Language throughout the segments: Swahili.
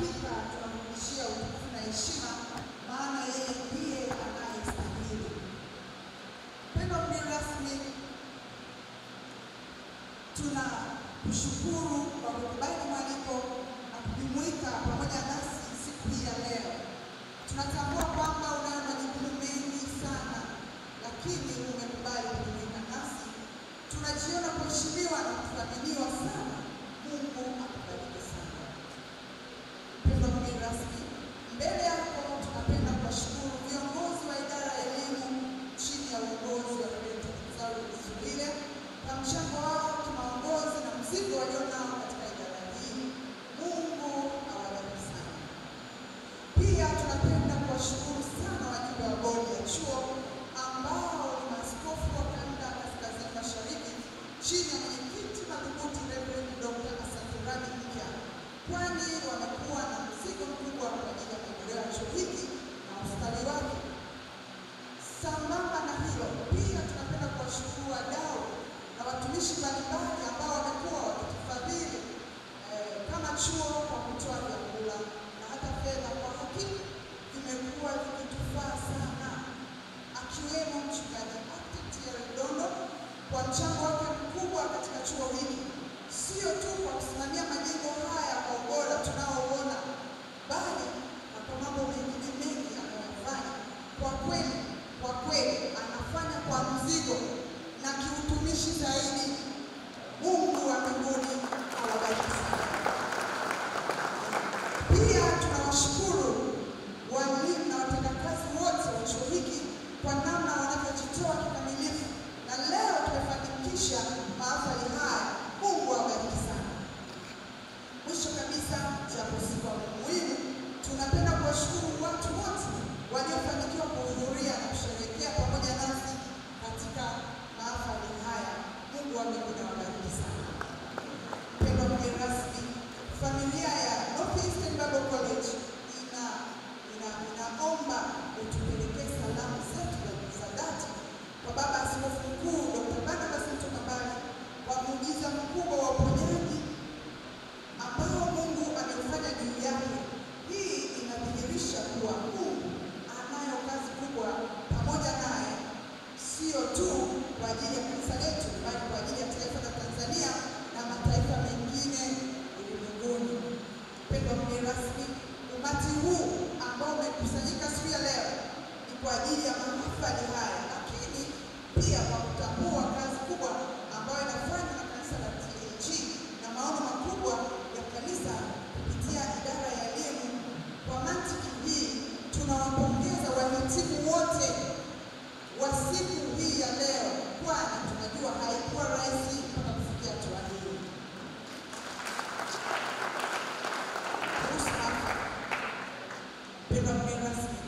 hakika tunamrudishia utukufu na heshima, maana yeye ndiye anayestahili. Mpendwa mgeni rasmi, tunakushukuru kwa kukubali mwaliko na kujumuika pamoja nasi siku hii ya leo. Tunatambua kwamba unayo majukumu mengi sana, lakini umekubali kujumuika nasi. Tunajiona kuheshimiwa na kuthaminiwa sana. Mungu akubariki sana. Mpendwa mgeni rasmi, mbele yako tunapenda kuwashukuru viongozi wa idara ya elimu chini ya uongozi wa Zuile kwa mchango wao kimaongozi na mzigo walionao katika idara hii. Mungu awabariki sana. Pia tunapenda kuwashukuru sana wajumbe wa bodi ya chuo ambao ni maaskofu wa kanda kaskazini mashariki chini ya mwenyekiti madhubuti Reverend Dr. Asaturani Mpya, kwani wamekuwa na mzigo mkubwa kwa ajili ya maendeleo ya chuo hiki na ustawi wake. Sambamba na hilo, pia tunapenda kuwashukuru wadau na watumishi mbalimbali ambao wamekuwa wakitufadhili kama chuo kwa kutoa vyakula na hata fedha. Kwa hakika vimekuwa vikitufaa sana, akiwemo mchungaji Dondo kwa mchango wake mkubwa katika chuo hiki, sio tu kwa kusimamia majengo haya kwa ubora tunaoona, bali na kwa mambo mengine mengi anayofanya. Kwa kweli anafanya kwa mzigo na kiutumishi zaidi. Mungu wa mbinguni awabariki sana. Pia tunawashukuru walimu na watendakazi wote wa chuo hiki kwa namna wanavyojitoa kikamilifu, na leo tumefanikisha mahafali haya. Mungu awabariki sana. Mwisho kabisa, japo si kwa muhimu, tunapenda kuwashukuru watu wote waliofanikiwa kuhudhuria na kusherehekea pamoja nasi katika mahafali haya. Mungu wa mbinguni awabariki sana. Mpendwa mgeni rasmi, familia ya Northeastern Bible College inaomba utupelekee salamu zetu za dhati kwa Baba Askofu Mkuu Dr. Barnabas Mtokambali kwa muujiza mkubwa wa uponyaji ambao Mungu ameufanya juu yake. Hii inadhihirisha kuwa Mungu anayo kazi kubwa pamoja naye, sio tu kwa ajili ya kanisa letu, bali kwa ajili ya taifa la Tanzania na mataifa mengine ulimwenguni. Mpendwa mgeni rasmi, umati huu ambao umekusanyika siku ya leo ni kwa ajili ya mahafali haya, lakini pia kwa kutambua kazi kubwa ambayo inafanywa na kanisa la TAG na maono makubwa ya kanisa kupitia idara ya elimu. Kwa mantiki hii, tunawapongeza wahitimu wote wa siku hii ya leo, kwani tunajua haikuwa rahisi mpaka kufikia hatua hii. Mpendwa mgeni rasmi,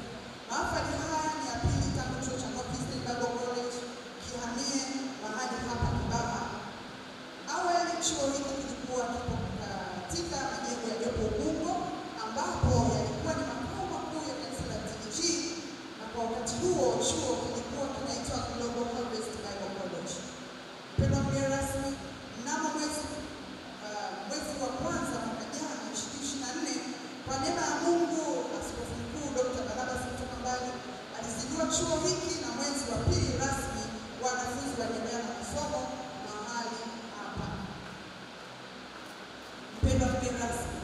mahafali haya ni ya pili tangu chuo cha Northeastern Bible College kihamie mahali hapa Kibaha. Awali chuo hiki kilikuwa kipo katika majengo ya Jopo Ubungo, ambapo yalikuwa ni makao makuu ya kanisa la TAG, na kwa wakati huo chuo kilikuwa kinaitwa Global Harvest Bible College. Mpendwa mgeni rasmi, mnamo mwezi wa kwanza mwaka jana 2024, kwa neema ya Mungu, Askofu Mkuu Dr. Barnabas Mtokambali alizindua chuo hiki, na mwezi wa pili rasmi wanafunzi waliendelea na masomo mahali hapa. Mpendwa mgeni rasmi,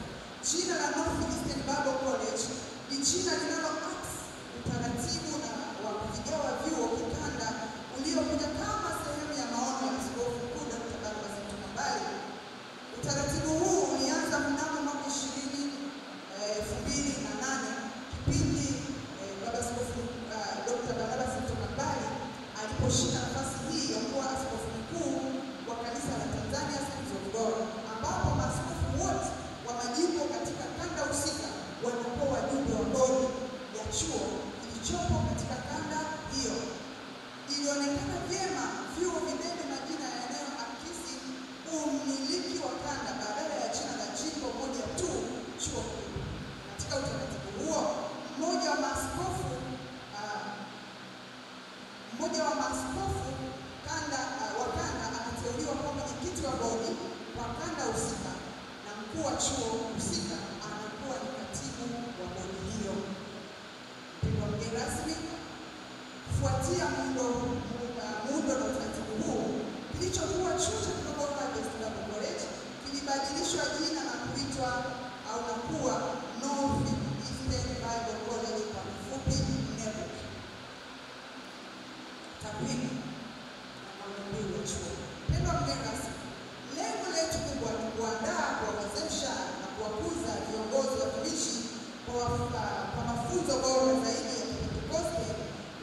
jina la Northeastern Bible College ni jina linaloakisi utaratibu na wa kuvigawa vyuo kikanda uliokuja kama sehemu ya maono ya Askofu Mkuu Dr. Barnabas Mtokambali. Utaratibu huu ulianza mnamo mwaka 2008 kipindi Baba Askofu Dr. Barnabas Mtokambali aliposhika nafasi hii ya kuwa askofu mkuu wa kanisa la Tanzania Zanzibar, ambapo maaskofu wote wa majimbo katika kanda husika wanakuwa wajumbe wa bodi ya chuo kilichopo katika kanda hiyo. Ilionekana vyema vyuo vibebe majina yanayoakisi umiliki wa kanda badala ya jina la jimbo moja tu, chuo kikuu. Katika utaratibu huo, mmoja wa maaskofu wa kanda anateuliwa kama mwenyekiti wa bodi kwa kanda husika, na mkuu wa chuo husika anakuwa ni kilichokuwa chuo cha Global Harvest Bible College kilibadilishwa jina na kuitwa au na kuwa North Eastern Bible College, kwa kifupi NEBUC. Takwimu na maendeleo ya chuo. Pendwa mgeni rasmi, lengo letu kubwa ni kuandaa, kuwawezesha na kuwakuza viongozi watumishi kwa mafunzo bora zaidi ya Pentekoste,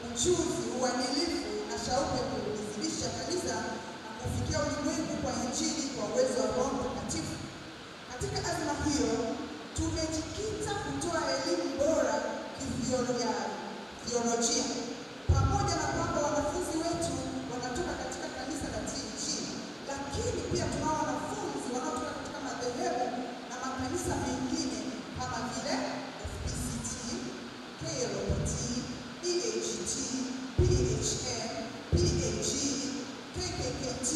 ujuzi, uadilifu na shauku ya kulizidisha kanisa na kufikia ulimwengu kwa Injili kwa uwezo wa Roho Mtakatifu. Katika azma hiyo, tumejikita kutoa elimu bora kitheolojia, pamoja na kwamba wanafunzi wetu wanatoka katika kanisa la TG, lakini pia tunao wanafunzi wanaotoka katika madhehebu na makanisa mengine kama vile FPCT, KLPT, EAGT, PHM, PAG, KKKT,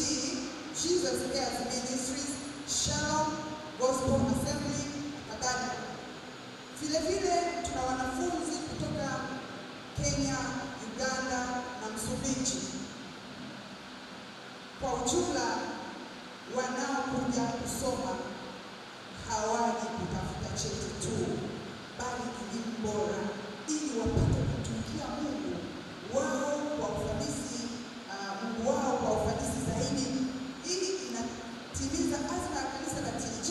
Jesus Cares Ministries, Shalom Gospel Assembly na kadhalika. Vile vile tuna wanafunzi kutoka Kenya, Uganda na Msumbiji. Kwa ujumla, wanaokuja kusoma hawaji kutafuta cheti tu, bali elimu bora ili wapate kutumikia Mungu wao kwa ufanisi, zaidi. Ili inatimiza azma ya kanisa la TG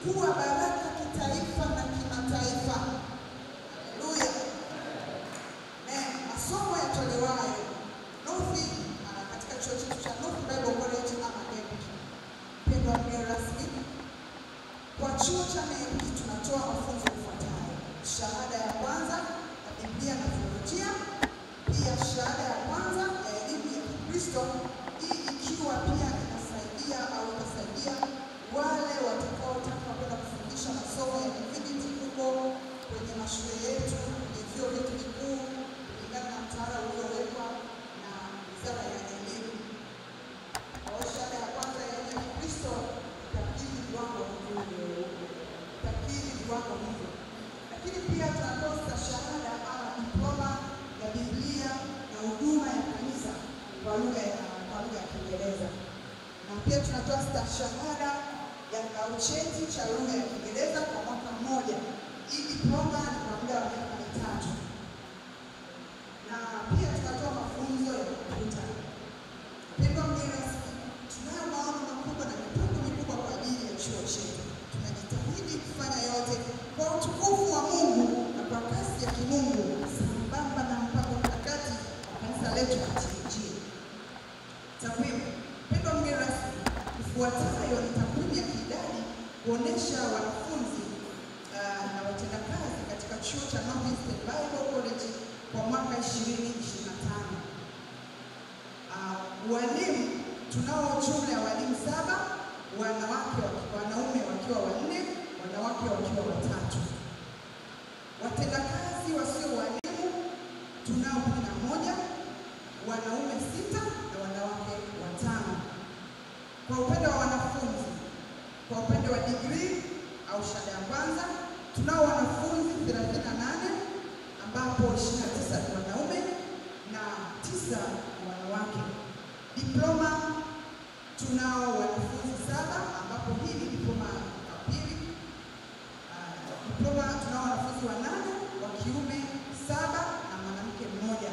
kuwa baraka kitaifa na kimataifa. Haleluya. Masomo yatolewayo katika chuo chetu cha North Bible College ama NEBUC. Pendwa mgeni rasmi, kwa chuo cha NEBUC tunatoa mafunzo yafuatayo: shahada ya kwanza ya Biblia na Theolojia, pia shahada ya kwanza ya elimu ya Kikristo, hii ikiwa pia itasaidia wale watakaotaka kwenda kufundisha masomo ya divinity huko kwenye mashule yetu, kwenye vyuo vyetu vikuu, kulingana na mtaala uliowekwa na Wizara ya Elimu. Kwa shahada ya kwanza ya elimu ya Kikristo itakidhi viwango hivyo. Lakini pia tunatoa shahada ama diploma ya Biblia na huduma ya kanisa kwa lugha ya Kiingereza, na pia tunatoa shahada ya cheti cha lugha ya Kiingereza kwa mwaka mmoja. Hii diploma ni kwa muda wa miaka 3, na pia tunatoa mafunzo ya kompyuta. Pendwa mgeni rasmi, tunayo maono makubwa na mipango mikubwa kwa ajili ya chuo chetu. Tunajitahidi kufanya yote kwa utukufu wa Mungu na kwa kasi ya kimungu, sambamba na mpango mkakati wa kanisa letu la TG. Takwimu. Pendwa mgeni rasmi, ifuatayo ni takwimu ya kiidadi kuonesha wanafunzi na watendakazi katika chuo cha North Eastern Bible College kwa mwaka 2025. Walimu tunao jumla ya walimu 7, wanaume wakiwa 4, wanawake wakiwa 3. Watendakazi wasio walimu tunao 11, wanaume 6 na wanawake 5. Kwa upande wa wanafunzi, kwa upande wa degree au shahada ya kwanza, tunao wanafunzi 38 ambapo 29 ni wanaume na 9 ni wanawake. Diploma tunao wanafunzi 7 ambapo hii ni diploma ya pili. Diploma tunao wanafunzi 8 wa kiume 7 na mwanamke 1.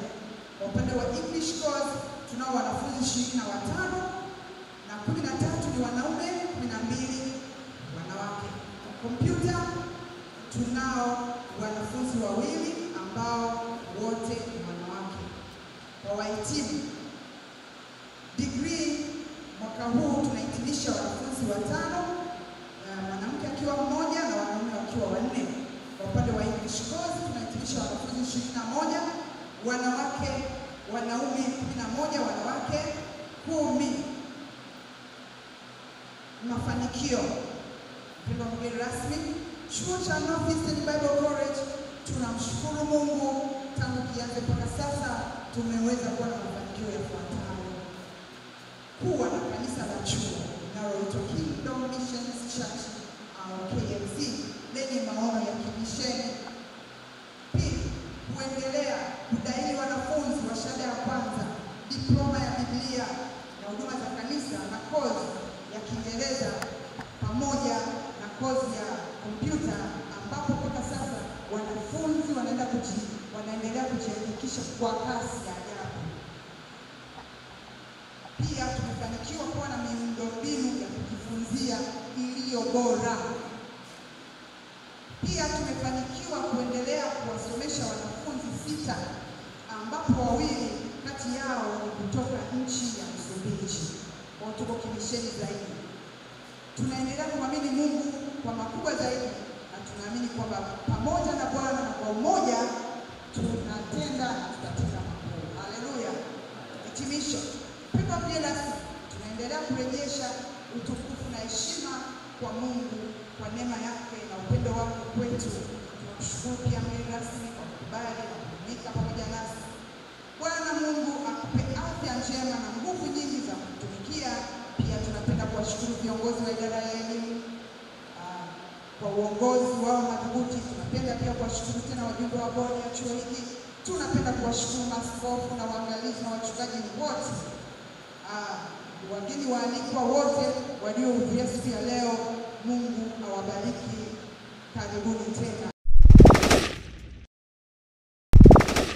Kwa upande wa English course tunao wanafunzi 25 na 13 ni wanaume, 12 wanawake. Kompyuta tunao wanafunzi 2 ambao wote ni wanawake. Kwa wahitimu degree mwaka huu tunahitimisha wanafunzi 5, mwanamke akiwa 1 na wanaume wakiwa 4. Kwa upande wa English course tunahitimisha wanafunzi 21, wanaume 11, wanawake 10. Mafanikio. Mpendwa mgeni rasmi, chuo cha North Eastern Bible College tunamshukuru Mungu, tangu kianze mpaka sasa tumeweza kuwa na mafanikio yafuatayo: kuwa na kanisa la chuo linaloitwa Kingdom Missions Church au KMC lenye maono ya kimisheni. Pili, kuendelea kudaili wanafunzi wa shahada ya kwanza, diploma ya Biblia na huduma za kanisa pamoja na kozi ya kompyuta, ambapo mpaka sasa wanafunzi wanaendelea kujiandikisha kwa kasi ya ajabu. Pia tumefanikiwa kuwa na miundombinu ya kujifunzia iliyo bora. Pia tumefanikiwa kuendelea kuwasomesha wanafunzi 6 ambapo 2 kati yao ni kutoka nchi ya Msumbiji. Tuko kimisheni zaidi. Tunaendelea kumwamini Mungu kwa makubwa zaidi, na tunaamini kwamba pamoja na Bwana na kwa umoja tunatenda na tutatenda makuu. Haleluya. Hitimisho. Mpendwa mjelasi, tunaendelea kurejesha utukufu na heshima kwa Mungu kwa neema yake na upendo wake kwetu. Tunamshukuru pia mgeni rasmi kwa kukubali na kutumika pamoja nasi. Bwana Mungu akupe afya njema na nguvu nyingi za kutumikia. Pia tunapenda kuwashukuru viongozi wa idara ya elimu kwa uongozi wao madhubuti. Tunapenda pia kuwashukuru tena wajumbe wa bodi ya chuo hiki. Tunapenda kuwashukuru maaskofu na waangalizi na wachungaji wote, wageni waalikwa wote waliohudhuria siku ya leo. Mungu awabariki. Karibuni tena.